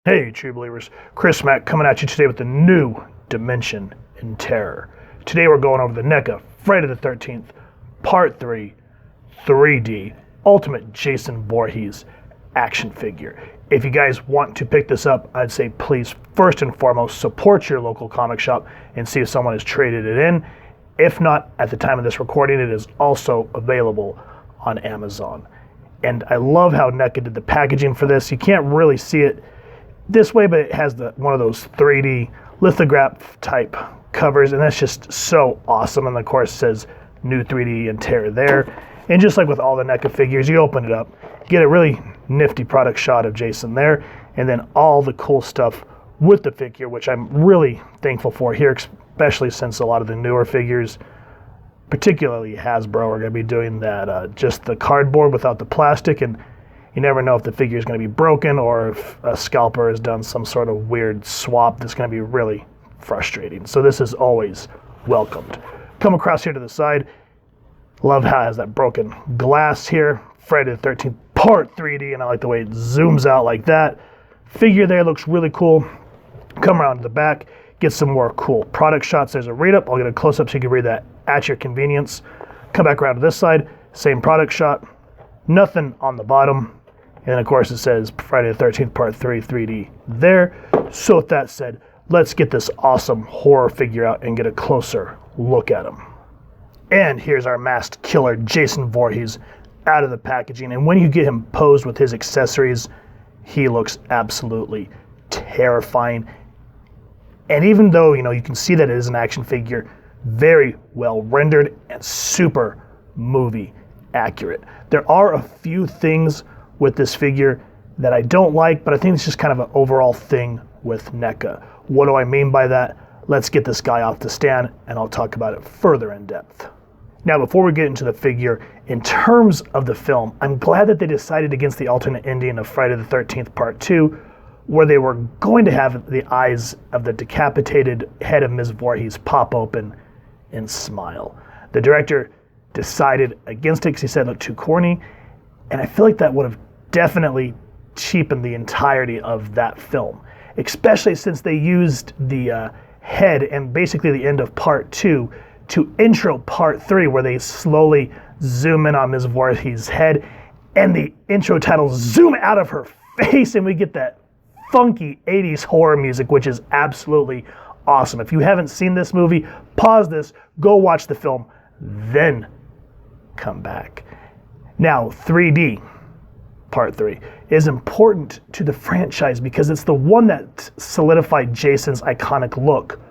Hey, true believers, Chris Mack coming at you today with a new dimension in terror. Today we're going over the NECA Friday the 13th, Part 3, 3D Ultimate Jason Voorhees action figure. If you guys want to pick this up, I'd say please first and foremost support your local comic shop and see if someone has traded it in. If not, at the time of this recording, it is also available on Amazon. And I love how NECA did the packaging for this. You can't really see it this way, but it has one of those 3D lithograph type covers, and that's just so awesome. And of course it says new 3D and terror there. And just like with all the NECA figures, you open it up, get a really nifty product shot of Jason there, and then all the cool stuff with the figure, which I'm really thankful for here, especially since a lot of the newer figures, particularly Hasbro, are going to be doing that just the cardboard without the plastic, and you never know if the figure is going to be broken or if a scalper has done some sort of weird swap that's going to be really frustrating. So this is always welcomed. Come across here to the side. Love how it has that broken glass here. Friday the 13th Part 3D, and I like the way it zooms out like that. Figure there looks really cool. Come around to the back, get some more cool product shots. There's a read-up. I'll get a close-up so you can read that at your convenience. Come back around to this side. Same product shot. Nothing on the bottom. And of course it says Friday the 13th Part 3 3D there. So with that said, let's get this awesome horror figure out and get a closer look at him. And here's our masked killer Jason Voorhees out of the packaging. And when you get him posed with his accessories, he looks absolutely terrifying. And even though, you can see that it is an action figure, very well rendered and super movie accurate. There are a few things with this figure that I don't like, but I think it's just kind of an overall thing with NECA. What do I mean by that? Let's get this guy off the stand and I'll talk about it further in depth. Now, before we get into the figure, in terms of the film, I'm glad that they decided against the alternate ending of Friday the 13th Part 2, where they were going to have the eyes of the decapitated head of Ms. Voorhees pop open and smile. The director decided against it because he said it looked too corny, and I feel like that would have definitely cheapened the entirety of that film, especially since they used the head and basically the end of Part 2 to intro Part 3, where they slowly zoom in on Ms. Voorhees' head, and the intro titles zoom out of her face, and we get that funky 80s horror music, which is absolutely awesome. If you haven't seen this movie, pause this, go watch the film, then come back. Now, 3D Part 3 is important to the franchise because it's the one that solidified Jason's iconic look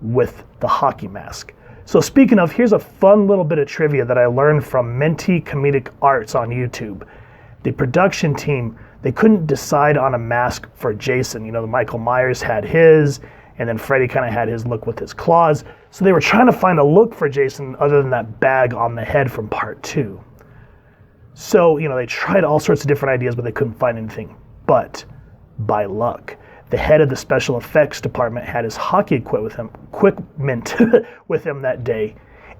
with the hockey mask. So speaking of, here's a fun little bit of trivia that I learned from Menti Comedic Arts on YouTube. The production team, they couldn't decide on a mask for Jason. The Michael Myers had his, and then Freddy kind of had his look with his claws. So they were trying to find a look for Jason other than that bag on the head from Part 2. So, they tried all sorts of different ideas, but they couldn't find anything. But by luck, the head of the special effects department had his hockey equipment with him that day.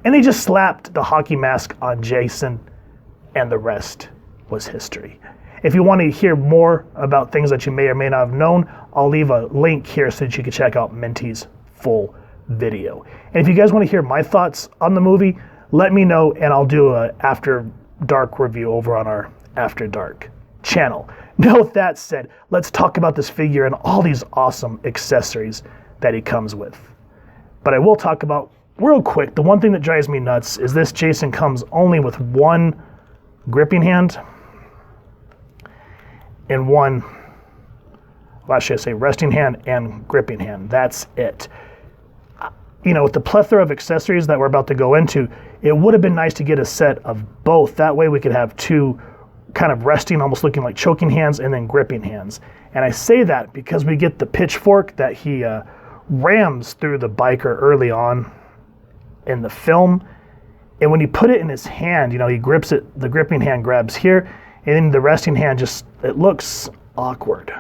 And they just slapped the hockey mask on Jason, and the rest was history. If you want to hear more about things that you may or may not have known, I'll leave a link here so that you can check out Menti's full video. And if you guys want to hear my thoughts on the movie, let me know, and I'll do a After Dark review over on our After Dark channel. Now, with that said, let's talk about this figure and all these awesome accessories that he comes with. But I will talk about, real quick, the one thing that drives me nuts is this Jason comes only with one gripping hand and one, well, should I say resting hand and gripping hand. That's it. With the plethora of accessories that we're about to go into, it would have been nice to get a set of both. That way we could have two kind of resting, almost looking like choking hands, and then gripping hands. And I say that because we get the pitchfork that he rams through the biker early on in the film. And when you put it in his hand, he grips it, the gripping hand grabs here, and then the resting hand it looks awkward.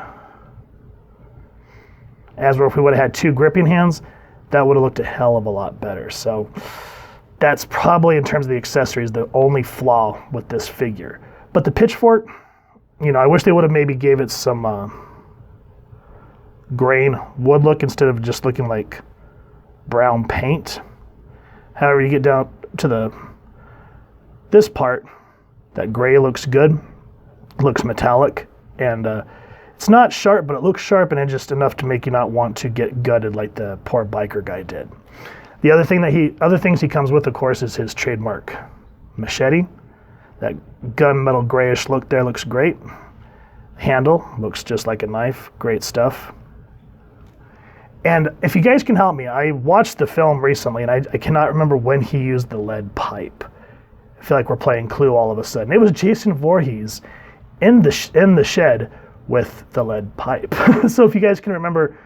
As if we would have had two gripping hands, that would have looked a hell of a lot better. So that's probably, in terms of the accessories, the only flaw with this figure. But the pitchfork, I wish they would have maybe gave it some grain would look instead of just looking like brown paint. However, you get down to this part, that gray looks good, looks metallic, and it's not sharp, but it looks sharp, and it's just enough to make you not want to get gutted like the poor biker guy did. The other things he comes with, of course, is his trademark machete. That gunmetal grayish look there looks great. Handle looks just like a knife. Great stuff. And if you guys can help me, I watched the film recently, and I cannot remember when he used the lead pipe. I feel like we're playing Clue all of a sudden. It was Jason Voorhees in the shed with the lead pipe. So if you guys can remember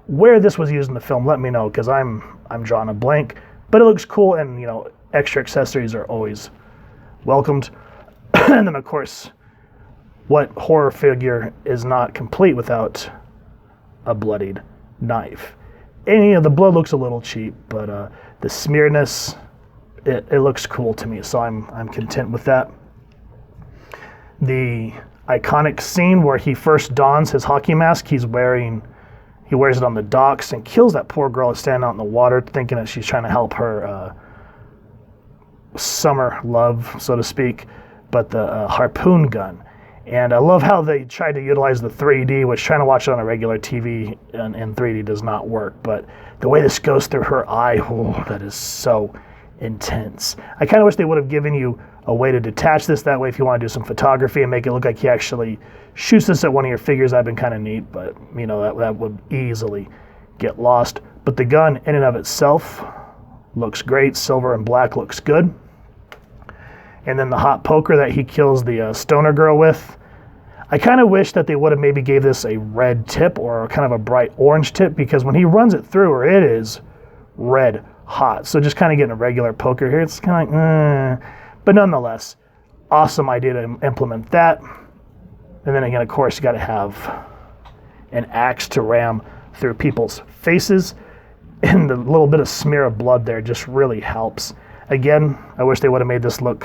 where this was used in the film, let me know, because I'm drawing a blank. But it looks cool, and you know, extra accessories are always welcomed. And then, of course, what horror figure is not complete without a bloodied knife? And you know, the blood looks a little cheap, but the smearedness, it looks cool to me, so I'm content with that. The iconic scene where he first dons his hockey mask, he wears it on the docks and kills that poor girl that's standing out in the water, thinking that she's trying to help her summer love, so to speak, but the harpoon gun. And I love how they tried to utilize the 3D, which trying to watch it on a regular TV in 3D does not work. But the way this goes through her eye, oh, that is so intense. I kind of wish they would have given you a way to detach this. That way, if you want to do some photography and make it look like he actually shoots this at one of your figures, that'd been kind of neat. But, you know, that would easily get lost. But the gun in and of itself looks great. Silver and black looks good. And then the hot poker that he kills the stoner girl with, I kind of wish that they would have maybe gave this a red tip or kind of a bright orange tip, because when he runs it through, it is red hot. So just kind of getting a regular poker here, it's kind of like, but nonetheless, awesome idea to implement that. And then again, of course, you got to have an axe to ram through people's faces, and the little bit of smear of blood there just really helps. Again, I wish they would have made this look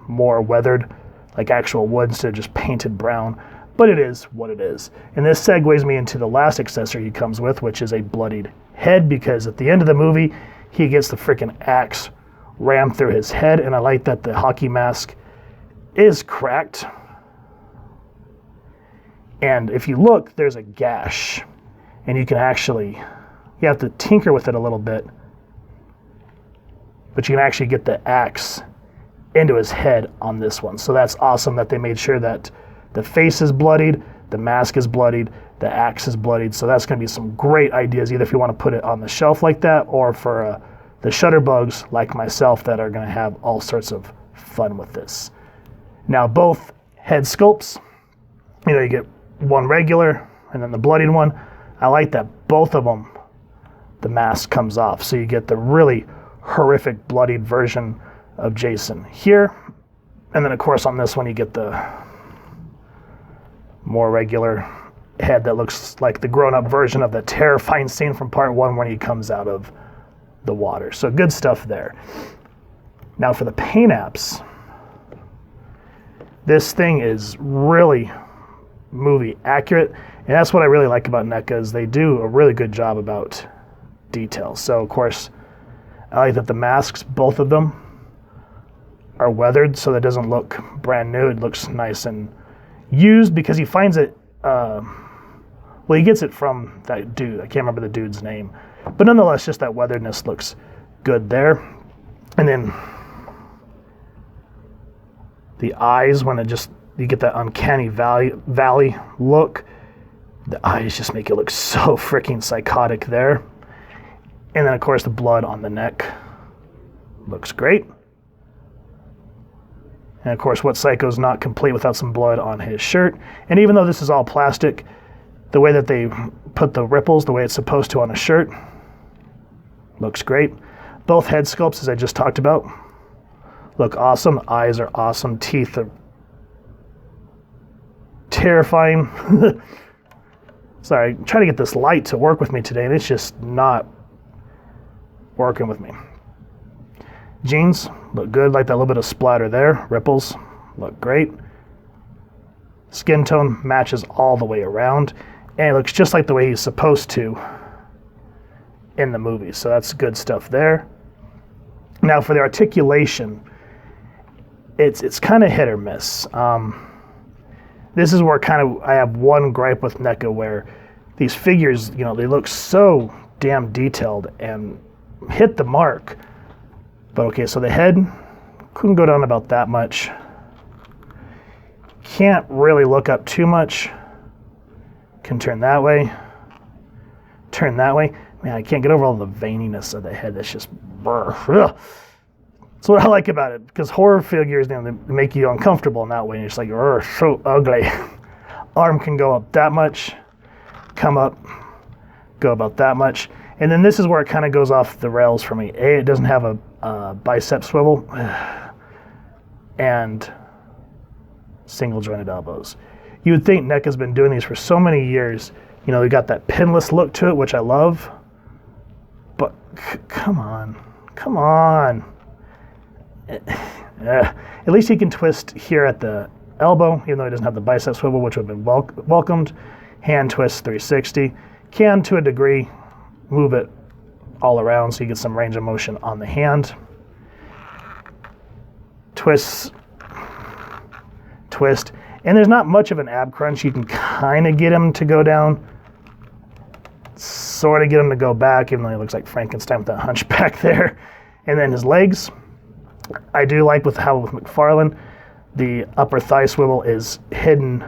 more weathered, like actual wood, instead of just painted brown, but it is what it is. And this segues me into the last accessory he comes with, which is a bloodied head, because at the end of the movie, he gets the freaking axe rammed through his head, and I like that the hockey mask is cracked. And if you look, there's a gash, and you have to tinker with it a little bit, but you can actually get the axe into his head on this one. So that's awesome that they made sure that the face is bloodied, the mask is bloodied, the axe is bloodied. So that's going to be some great ideas, either if you want to put it on the shelf like that, or for the shutterbugs like myself that are going to have all sorts of fun with this. Now, both head sculpts, you know, you get one regular and then the bloodied one. I like that both of them, the mask comes off. So you get the really horrific bloodied version of Jason here. And then, of course, on this one, you get the more regular head that looks like the grown-up version of the terrifying scene from part 1 when he comes out of the water. So good stuff there. Now for the paint apps, this thing is really movie accurate, and that's what I really like about NECA, is they do a really good job about details. So, of course, I like that the masks, both of them, are weathered, so that doesn't look brand new. It looks nice and used, because he finds it, well, he gets it from that dude. I can't remember the dude's name. But nonetheless, just that weatheredness looks good there. And then the eyes, when you get that uncanny valley look, the eyes just make it look so freaking psychotic there. And then, of course, the blood on the neck looks great. And of course, what psycho's not complete without some blood on his shirt? And even though this is all plastic, the way that they put the ripples, the way it's supposed to on a shirt, looks great. Both head sculpts, as I just talked about, look awesome. Eyes are awesome. Teeth are terrifying. Sorry, I'm trying to get this light to work with me today, and it's just not working with me. Jeans look good, like that little bit of splatter there. Ripples look great. Skin tone matches all the way around. And he looks just like the way he's supposed to in the movie. So that's good stuff there. Now for the articulation, it's kind of hit or miss. This is where I have one gripe with NECA, where these figures, they look so damn detailed and hit the mark. But okay, so the head couldn't go down about that much. Can't really look up too much. Can turn that way. Turn that way. Man, I can't get over all the veininess of the head. That's just brr. Ugh. That's what I like about it, because horror figures, they make you uncomfortable in that way. And you're just like, so ugly. Arm can go up that much, come up, go about that much. And then this is where it kind of goes off the rails for me. A, it doesn't have a bicep swivel, and single jointed elbows. You would think NECA's been doing these for so many years. They got that pinless look to it, which I love. But come on. At least he can twist here at the elbow, even though he doesn't have the bicep swivel, which would have been welcomed. Hand twist 360. Can, to a degree, move it all around so you get some range of motion on the hand. Twist. And there's not much of an ab crunch. You can kind of get him to go down, sort of get him to go back, even though he looks like Frankenstein with that hunchback there. And then his legs, I do like with McFarlane, the upper thigh swivel is hidden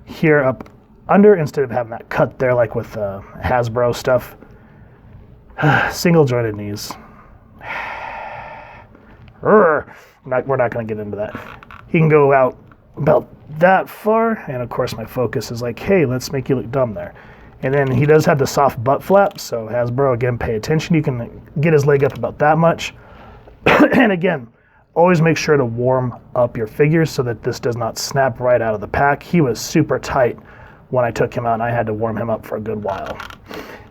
here up under instead of having that cut there like with Hasbro stuff. Single jointed knees. We're not going to get into that. He can go out about that far, and of course my focus is like, hey, let's make you look dumb there. And then he does have the soft butt flap, so Hasbro, again, pay attention. You can get his leg up about that much. And again, always make sure to warm up your figures so that this does not snap right out of the pack. He was super tight when I took him out, and I had to warm him up for a good while.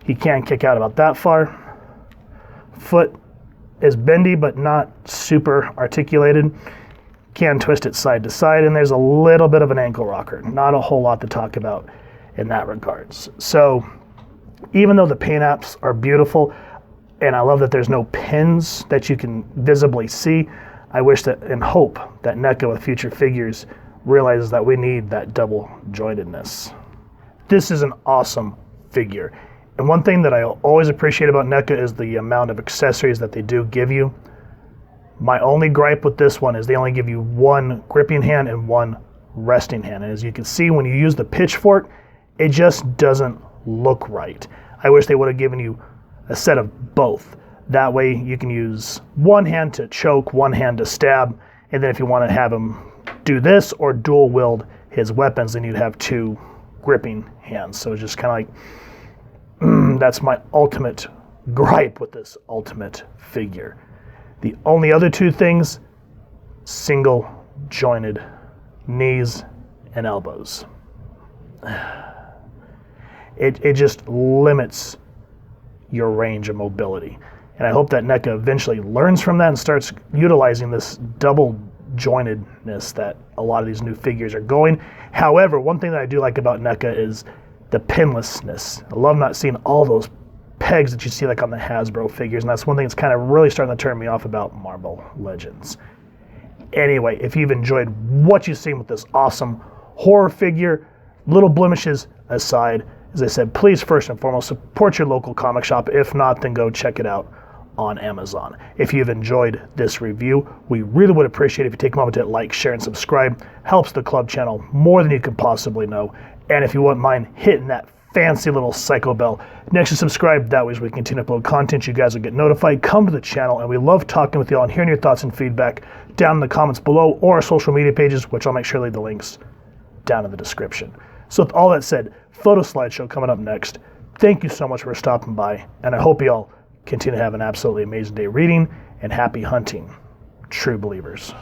He can kick out about that far. Foot is bendy, but not super articulated. Can twist it side to side, and there's a little bit of an ankle rocker. Not a whole lot to talk about in that regards. So even though the paint apps are beautiful, and I love that there's no pins that you can visibly see, I wish that and hope that NECA with future figures realizes that we need that double jointedness. This is an awesome figure. And one thing that I always appreciate about NECA is the amount of accessories that they do give you. My only gripe with this one is they only give you one gripping hand and one resting hand. And as you can see, when you use the pitchfork, it just doesn't look right. I wish they would have given you a set of both. That way you can use one hand to choke, one hand to stab, and then if you want to have him do this or dual wield his weapons, then you'd have two gripping hands. So it's just kind of like, that's my ultimate gripe with this Ultimate figure. The only other two things, single jointed knees and elbows. It just limits your range of mobility. And I hope that NECA eventually learns from that and starts utilizing this double jointedness that a lot of these new figures are going. However, one thing that I do like about NECA is the pinlessness. I love not seeing all those pegs that you see like on the Hasbro figures, and that's one thing that's kind of really starting to turn me off about Marvel Legends. Anyway, if you've enjoyed what you've seen with this awesome horror figure, little blemishes aside, as I said, please first and foremost support your local comic shop. If not, then go check it out on Amazon. If you've enjoyed this review, we really would appreciate it if you take a moment to like, share, and subscribe. Helps the club channel more than you could possibly know. And if you wouldn't mind hitting that fancy little psycho bell next to subscribe, that way as we continue to upload content, you guys will get notified. Come to the channel, and we love talking with y'all and hearing your thoughts and feedback down in the comments below or our social media pages, which I'll make sure to leave the links down in the description. So with all that said, photo slideshow coming up next. Thank you so much for stopping by, and I hope y'all continue to have an absolutely amazing day reading, and happy hunting, true believers.